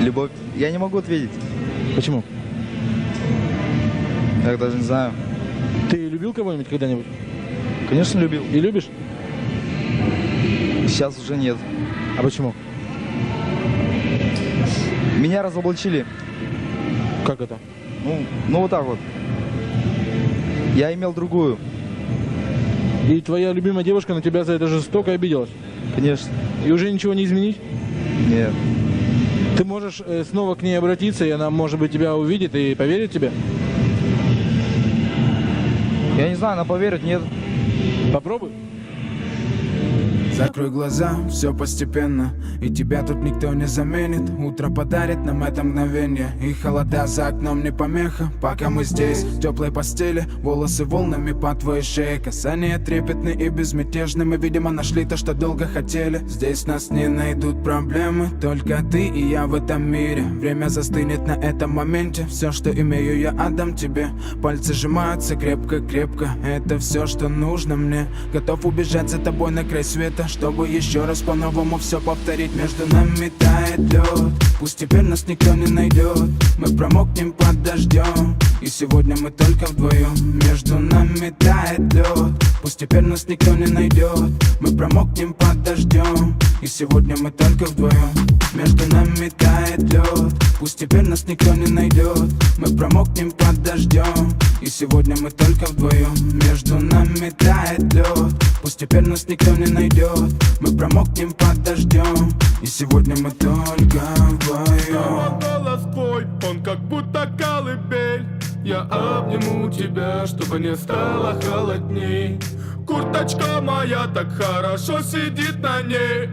Любовь. Я не могу ответить. Почему? Я даже не знаю. Ты любил кого-нибудь когда-нибудь? Конечно, любил. И любишь? Сейчас уже нет. А почему? Меня разоблачили. Как это? Ну вот так вот. Я имел другую. И твоя любимая девушка на тебя за это жестоко обиделась? Конечно. И уже ничего не изменить? Нет. Ты можешь снова к ней обратиться, и она, может быть, тебя увидит и поверит тебе? Я не знаю, она поверит, нет. Попробуй. Закрой глаза, все постепенно, и тебя тут никто не заменит. Утро подарит нам это мгновение, и холода за окном не помеха. Пока мы здесь, в теплой постели, волосы волнами по твоей шее. Касания трепетны и безмятежны, мы, видимо, нашли то, что долго хотели. Здесь нас не найдут проблемы, только ты и я в этом мире. Время застынет на этом моменте, все, что имею, я отдам тебе. Пальцы сжимаются крепко-крепко, это все, что нужно мне. Готов убежать за тобой на край света, чтобы еще раз по-новому все повторить. Между нами тает лед, пусть теперь нас никто не найдет. Мы промокнем под дождем, и сегодня мы только вдвоем. Между нами тает лед, пусть теперь нас никто не найдет. Мы промокнем под дождем, и сегодня мы только вдвоем. Между нами тает лед, пусть теперь нас никто не найдет. Мы промокнем под дождем, и сегодня мы только вдвоем. Между нами тает лед, пусть теперь нас никто не найдет. Мы промокнем под дождем, и сегодня мы только вдвоем. Голос твой, он как будто колыбель. Я обниму тебя, чтобы не стало холодней. Курточка моя так хорошо сидит на ней.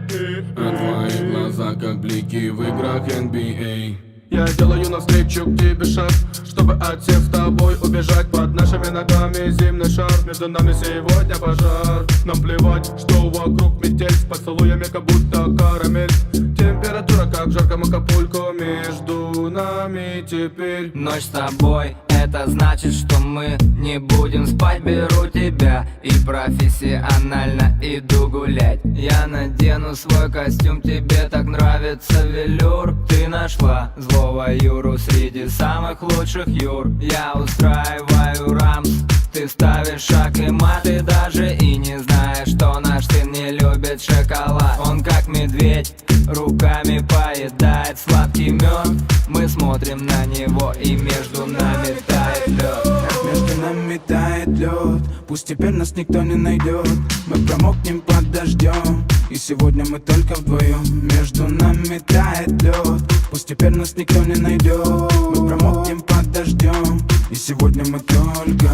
А твои глаза как блики в играх NBA. Я делаю навстречу к тебе шаг, чтобы от всех с тобой убежать. Под нашими ногами зимний шар, между нами сегодня пожар. Нам плевать, что вокруг метель, с поцелуями как будто карамель. Температура как в жарком Акапулько, между нами теперь. Ночь с тобой, это значит, что мы не будем спать. Беру тебя и профессионально иду гулять. Я надену свой костюм, тебе так нравится велюр. Ты нашла злого Юру среди самых лучших Юр. Я устраиваю рамс, ты ставишь шаг и мат. Ты даже и не знаешь, что наш сын не любит шоколад. Он как медведь, руками поедает сладкий мед. Мы смотрим на него, и между нами тает лед. Между нами тает лед, пусть теперь нас никто не найдет. Мы промокнем под дождем, и сегодня мы только вдвоем. Между нами тает лед, пусть теперь нас никто не найдет. Мы промокнем под дождем, и сегодня мы только